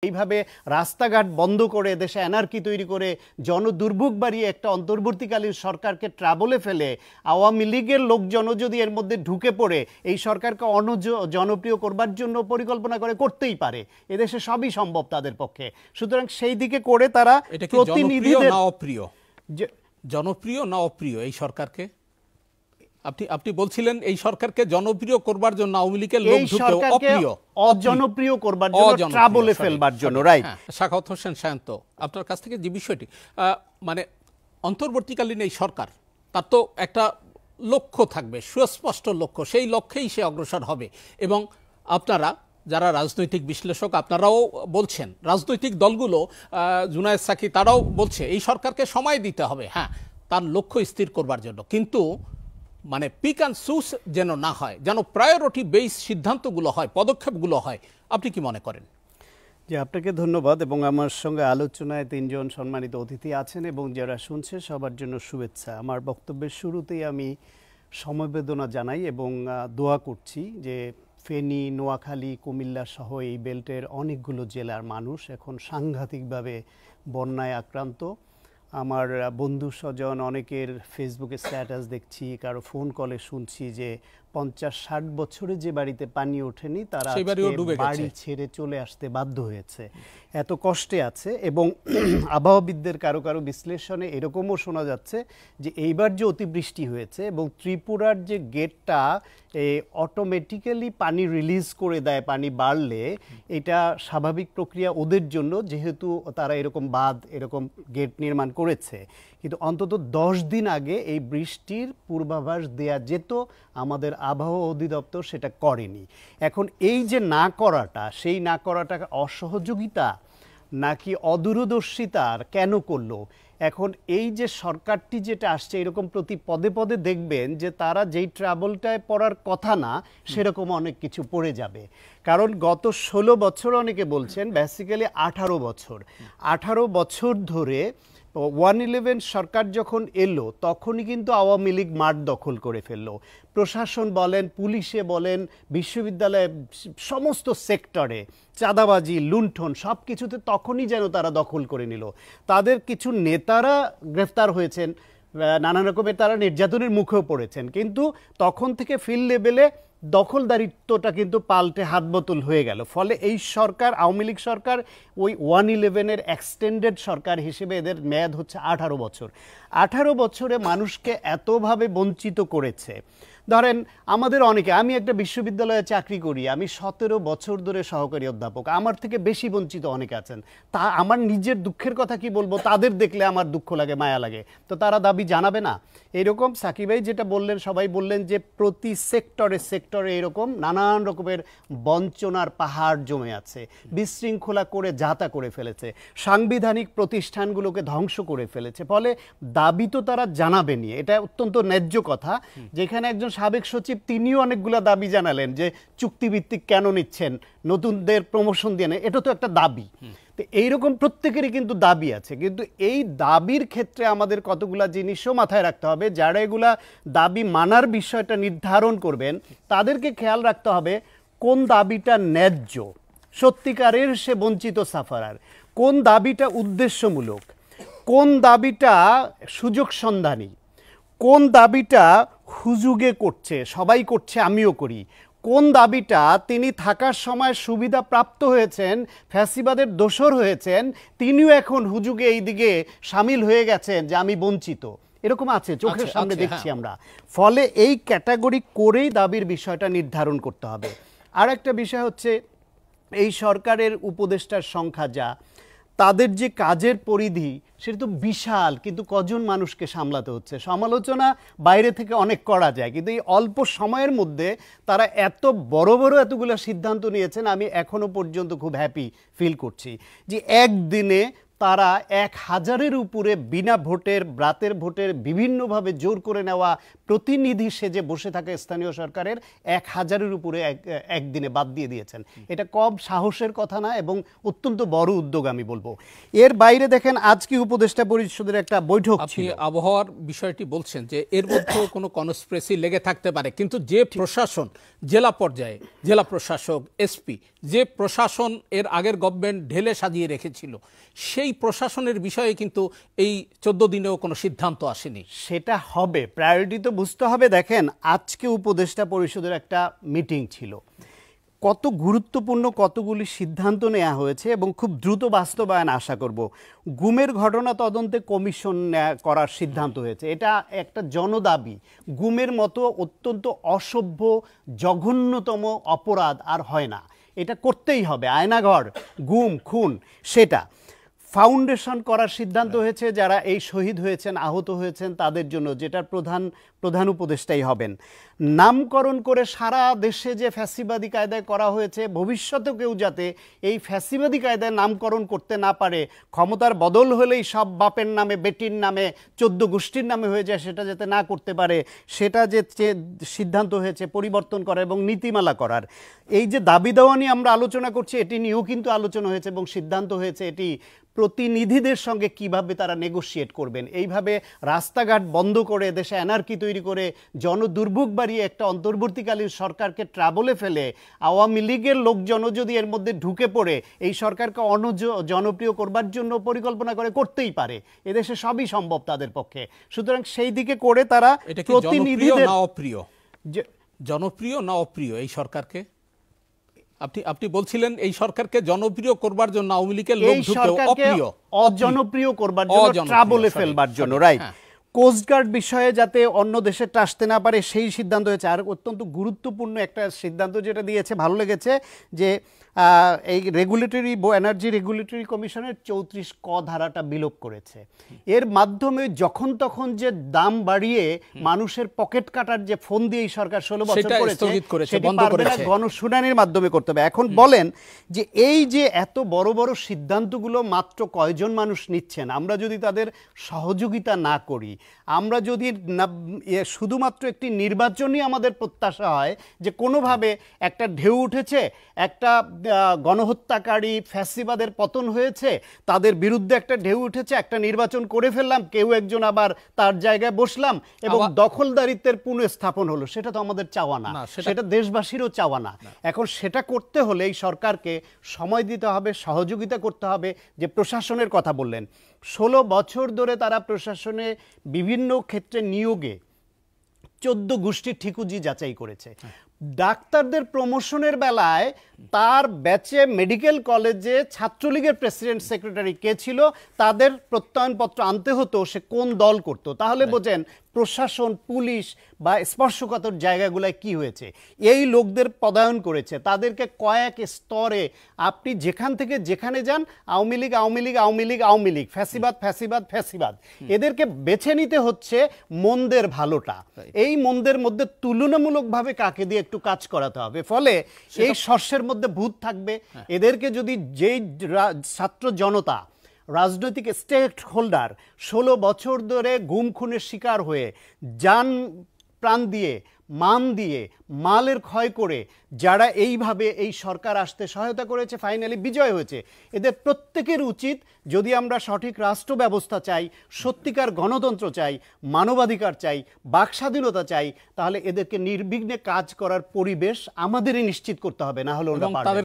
এইভাবে রাস্তাঘাট বন্ধ করে দেশে অ্যানার্কি তৈরি করে জনদুর্ভোগ বাড়িয়ে একটা অন্তর্বর্তীকালীন সরকারকে ট্রাবলে ফেলে আওয়ামী লীগের লোকজন যদি এর মধ্যে ঢুকে পড়ে এই সরকারকে জনপ্রিয় করবার জন্য পরিকল্পনা করতেই পারে। এদেশে সবই সম্ভব তাদের পক্ষে। সুতরাং সেই দিকে করে তারা প্রতিনিধিদের জনপ্রিয় না অপ্রিয় এই সরকারকে আপনি বলছিলেন এই সরকারকে জনপ্রিয় করবার জন্য আওয়ামী লীগের লোক ঢুকে অপ্রিয় অজনপ্রিয় করবার জন্য ট্রাবলে ফেলবার জন্য। রাইট। সাখাওয়াত হোসেন সায়ন্ত, আপনার কাছ থেকে যে বিষয়টি মানে অন্তর্বর্তীকালীন এই সরকার তার তো একটা লক্ষ্য থাকবে, সুস্পষ্ট লক্ষ্য, সেই লক্ষ্যেই সে অগ্রসর হবে। এবং আপনারা যারা রাজনৈতিক বিশ্লেষক আপনারাও বলছেন, রাজনৈতিক দলগুলো জুনায়েদ সাকি তারাও বলছে এই সরকারকে সময় দিতে হবে হ্যাঁ তার লক্ষ্য স্থির করবার জন্য, কিন্তু মানে পিক অ্যান্ড চুজ যেন না হয়, যেন প্রায়োরিটি বেস সিদ্ধান্তগুলো হয়, পদক্ষেপগুলো হয়। আপনি কি মনে করেন? যে আপনাকে ধন্যবাদ এবং আমার সঙ্গে আলোচনায় তিনজন সম্মানিত অতিথি আছেন এবং যারা শুনছে সবার জন্য শুভেচ্ছা। আমার বক্তব্যের শুরুতেই আমি সমবেদনা জানাই এবং দোয়া করছি যে ফেনী, নোয়াখালী, কুমিল্লা সহ এই বেল্টের অনেকগুলো জেলার মানুষ এখন সাংঘাতিকভাবে বন্যায় আক্রান্ত। আমার বন্ধু স্বজন অনেকের ফেসবুকে স্ট্যাটাস দেখছি, কারো ফোন কলে শুনছি যে 50-60 বছরে যে বাড়িতে পানি ওঠেনি তারা বাড়ি ছেড়ে চলে আসতে বাধ্য হয়েছে, এত কষ্টে আছে। এবং আবহাওয়াবিদদের কারো কারো বিশ্লেষণে এরকমও শোনা যাচ্ছে যে এইবার যে অতিবৃষ্টি হয়েছে এবং ত্রিপুরার যে গেটটা অটোমেটিক্যালি পানি রিলিজ করে দেয় পানি বাড়লে, এটা স্বাভাবিক প্রক্রিয়া ওদের জন্য যেহেতু তারা এরকম বাঁধ এরকম গেট নির্মাণ করেছে। কিন্তু অন্তত 10 দিন আগে এই বৃষ্টির পূর্বাভাস দেয়া যেত, আমাদের আবহাওয়া অধিদপ্তর সেটা করেনি। এখন এই যে না করাটা, সেই না করাটা অসহযোগিতা নাকি অদূরদর্শিতার কেন করলো? এখন এই যে সরকারটি যেটা আসছে এরকম প্রতি পদে পদে দেখবেন যে তারা যেই ট্রাবলটায় পড়ার কথা না সেরকম অনেক কিছু পড়ে যাবে। কারণ গত 16 বছর অনেকে বলছেন, বেসিক্যালি 18 বছর ধরে 111 সরকার যখন এলো তখনই কিন্তু আওয়ামী লীগ মাঠ দখল করে ফেললো। প্রশাসন বলেন, পুলিশে বলেন, বিশ্ববিদ্যালয়ে, সমস্ত সেক্টরে চাঁদাবাজি, লুণ্ঠন সব কিছুতে তখনই যেন তারা দখল করে নিল। তাদের কিছু নেতারা গ্রেফতার হয়েছেন, নানা রকমের তারা নির্যাতনের মুখেও পড়েছেন, কিন্তু তখন থেকে ফিল্ড লেভেলে দখলদারিত্বটা কিন্তু পাল্টে হাত বোতল হয়ে গেল। ফলে এই সরকার, আওয়ামী লীগ সরকার, ওই 111-এর এক্সটেন্ডেড সরকার হিসেবে এদের মেয়াদ হচ্ছে 18 বছর। 18 বছরে মানুষকে এতভাবে বঞ্চিত করেছে। ধরেন আমাদের অনেকে, আমি একটা বিশ্ববিদ্যালয়ে চাকরি করি, আমি 17 বছর ধরে সহকারী অধ্যাপক, আমার থেকে বেশি বঞ্চিত অনেকে আছেন। তা আমার নিজের দুঃখের কথা কি বলবো, তাদের দেখলে আমার দুঃখ লাগে, মায়া লাগে। তো তারা দাবি জানাবে না? এরকম সাকিব ভাই যেটা বললেন, সবাই বললেন যে প্রতি সেক্টরে এরকম নানান রকমের বঞ্চনার পাহাড় জমে আছে, বিশৃঙ্খলা করে যাতা করে ফেলেছে, সাংবিধানিক প্রতিষ্ঠানগুলোকে ধ্বংস করে ফেলেছে। ফলে দাবি তো তারা জানাবেনি, এটা অত্যন্ত ন্যায্য কথা। যেখানে একজন সাবেক সচিব তিনিও অনেকগুলো দাবি জানালেন যে চুক্তিভিত্তিক কেন নিচ্ছেন, নতুনদের প্রমোশন দিয়ে নেন, এটা তো একটা দাবি। তো এইরকম প্রত্যেকেরই কিন্তু দাবি আছে, কিন্তু এই দাবির ক্ষেত্রে আমাদের কতগুলা জিনিসও মাথায় রাখতে হবে। যারা এগুলা দাবি মানার বিষয়টা নির্ধারণ করবেন তাদেরকে খেয়াল রাখতে হবে কোন দাবিটা ন্যায্য, সত্যিকারের সে বঞ্চিত সাফারার, কোন দাবিটা উদ্দেশ্যমূলক, কোন দাবিটা সুযোগ সন্ধানী, কোন দাবিটা হুজুগে করছে, সবাই করছে আমিও করি, কোন দাবিটা তিনি থাকার সময় সুবিধা প্রাপ্ত হয়েছেন, ফ্যাসিবাদের দোসর হয়েছেন, তিনিও এখন হুজুগে এই দিকে সামিল হয়ে গেছেন যে আমি বঞ্চিত। এরকম আছে, চোখের সামনে দেখছি আমরা। ফলে এই ক্যাটাগরি করেই দাবির বিষয়টা নির্ধারণ করতে হবে। আর একটা বিষয় হচ্ছে এই সরকারের উপদেষ্টার সংখ্যা যা, তাদের যে কাজের পরিধি সেটা তো বিশাল, কিন্তু কজন মানুষকে সামলাতে হচ্ছে। সমালোচনা বাইরে থেকে অনেক করা যায়, কিন্তু এই অল্প সময়ের মধ্যে তারা এত বড় এতগুলো সিদ্ধান্ত নিয়েছেন। আমি এখনো পর্যন্ত খুব হ্যাপি ফিল করছি যে একদিনে তারা 1000-এর উপরে বিনা ভোটের রাতের ভোটের বিভিন্নভাবে জোর করে নেওয়া প্রতিনিধি সেজে বসে থাকে স্থানীয় সরকারের 1000-এর উপরে একদিনে বাদ দিয়ে দিয়েছেন। এটা কম সাহসের কথা না এবং অত্যন্ত বড় উদ্যোগ আমি বলবো। এর বাইরে দেখেন আজকে উপদেষ্টা পরিষদের একটা বৈঠক আপনি ছিল। আবহাওয়ার বিষয়টি বলছেন যে এর মধ্যেও কোনো কনস্পিরেসি লেগে থাকতে পারে, কিন্তু যে প্রশাসন জেলা পর্যায়ে, জেলা প্রশাসক, এসপি, যে প্রশাসন এর আগের গভর্নমেন্ট ঢেলে সাজিয়ে রেখেছিল, সেই প্রশাসনের বিষয়ে কিন্তু এই 14 দিনেও কোনো সিদ্ধান্ত আসেনি। সেটা হবে, প্রায়োরিটি তো বুঝতে হবে। দেখেন আজকে উপদেষ্টা পরিষদের একটা মিটিং ছিল, কত গুরুত্বপূর্ণ কতগুলি সিদ্ধান্ত নেওয়া হয়েছে এবং খুব দ্রুত বাস্তবায়ন আশা করব। গুমের ঘটনা তদন্তে কমিশন করার সিদ্ধান্ত হয়েছে, এটা একটা জনদাবি। গুমের মতো অত্যন্ত অসভ্য জঘন্যতম অপরাধ আর হয় না, এটা করতেই হবে। আয়নাঘর, গুম, খুন, সেটা ফাউন্ডেশন করার সিদ্ধান্ত হয়েছে যারা এই শহীদ হয়েছেন, আহত হয়েছেন তাদের জন্য, যেটার প্রধান উপদেষ্টাই হবেন। নামকরণ করে সারা দেশে যে ফ্যাসিবাদী কায়দায় করা হয়েছে, ভবিষ্যতেও কেউ যাতে এই ফ্যাসিবাদী কায়দায় নামকরণ করতে না পারে, ক্ষমতার বদল হলেই সব বাপের নামে, বেটির নামে, 14 গোষ্ঠীর নামে হয়ে যায়, সেটা যাতে না করতে পারে, সেটা যে সিদ্ধান্ত হয়েছে পরিবর্তন করা এবং নীতিমালা করার। এই যে দাবি দেওয়া নিয়ে আমরা আলোচনা করছি, এটি নিয়েও কিন্তু আলোচনা হয়েছে এবং সিদ্ধান্ত হয়েছে এটি প্রতিনিধিদের সঙ্গে কিভাবে তারা নেগোশিয়েট করবেন। এইভাবে রাস্তাঘাট বন্ধ করে দেশে অ্যানার্কি তৈরি করে জনদুর্ভোগ বাড়িয়ে একটা অন্তর্বর্তীকালীন সরকারকে ট্রাবলে ফেলে আওয়ামী লীগের লোকজন যদি এর মধ্যে ঢুকে পড়ে এই সরকারকে জনপ্রিয় করবার জন্য পরিকল্পনা করতেই পারে। এদেশে সবই সম্ভব তাদের পক্ষে। সুতরাং সেই দিকে করে তারা প্রতিনিধিদের জনপ্রিয় না অপ্রিয় এই সরকারকে আপনি বলছিলেন এই সরকারকে জনপ্রিয় করবার জন্য আওয়ামী লীগের লোক ঢুকে অজনপ্রিয় করবার জন্য, ট্রাবলে ফেলবার জন্য, রাইট। কোস্টগার্ড বিষয়ে যাতে অন্য দেশে আসতে না পারে সেই সিদ্ধান্ত হয়েছে। আর অত্যন্ত গুরুত্বপূর্ণ একটা সিদ্ধান্ত যেটা দিয়েছে, ভালো লেগেছে, যে এই এনার্জি রেগুলেটরি কমিশনের 34 ক ধারাটা বিলোপ করেছে। এর মাধ্যমে যখন তখন যে দাম বাড়িয়ে মানুষের পকেট কাটার যে ফোন দিয়ে এই সরকার 16 বছর করেছে, সেটা পারবে না, গণশুনানির মাধ্যমে করতে হবে। এখন বলেন যে এই যে এত বড় বড় সিদ্ধান্তগুলো মাত্র কয়জন মানুষ নিচ্ছেন, আমরা যদি তাদের সহযোগিতা না করি, আমরা যদি শুধুমাত্র একটি নির্বাচনই আমাদের প্রত্যাশা হয় যে কোনোভাবে একটা ঢেউ উঠেছে, একটা গণহত্যাকারী ফ্যাসিবাদের পতন হয়েছে, তাদের বিরুদ্ধে একটা ঢেউ উঠেছে, একটা নির্বাচন করে ফেললাম, কেউ একজন আবার তার জায়গায় বসলাম এবং দখলদারিত্বের পুনঃস্থাপন হলো, সেটা তো আমাদের চাওয়া না, সেটা দেশবাসীরও চাওয়া না। এখন সেটা করতে হলে এই সরকারকে সময় দিতে হবে, সহযোগিতা করতে হবে। যে প্রশাসনের কথা বললেন, 16 বছর ধরে তারা প্রশাসনে বিভিন্ন ক্ষেত্রে নিয়োগে 14 গোষ্ঠীর ঠিকুজি যাচাই করেছে। ডাক্তারদের প্রমোশনের বেলায় তার ব্যাচে মেডিকেল কলেজে ছাত্রলীগের প্রেসিডেন্ট সেক্রেটারি কে ছিল, তাদের প্রত্যয়নপত্র আনতে হতো সে কোন দল করত। তাহলে বোঝেন প্রশাসন, পুলিশ বা স্পর্শকাতর জায়গাগুলোয় কি হয়েছে। এই লোকদের পদায়ন করেছে, তাদেরকে কয়েক স্তরে, আপনি যেখান থেকে যেখানে যান, আওয়ামী লীগ আওয়ামী লীগ আওয়ামী লীগ আওয়ামী লীগ, ফ্যাসিবাদ ফ্যাসিবাদ ফ্যাসিবাদ, এদেরকে বেছে নিতে হচ্ছে মন্দের ভালোটা। এই মন্দের মধ্যে তুলনামূলকভাবে কাকে দিয়ে একটু কাজ করাতে হবে, ফলে এই শস্যের মধ্যে ভূত থাকবে। এদেরকে যদি যেই ছাত্র জনতা, রাজনৈতিক স্টেক হোল্ডার 16 বছর ধরে গুম খুনের শিকার হয়ে জান প্রাণ দিয়ে, মান দিয়ে, মালের ক্ষয় করে যারা এইভাবে এই সরকার আসতে সহায়তা করেছে, ফাইনালি বিজয় হয়েছে, এদের প্রত্যেকের উচিত, যদি আমরা সঠিক রাষ্ট্র ব্যবস্থা চাই, সত্যিকার গণতন্ত্র চাই, মানবাধিকার চাই, বাকস্বাধীনতা চাই, তাহলে এদেরকে নির্বিঘ্নে কাজ করার পরিবেশ আমাদেরই নিশ্চিত করতে হবে, না হলে ওরা পারবে না।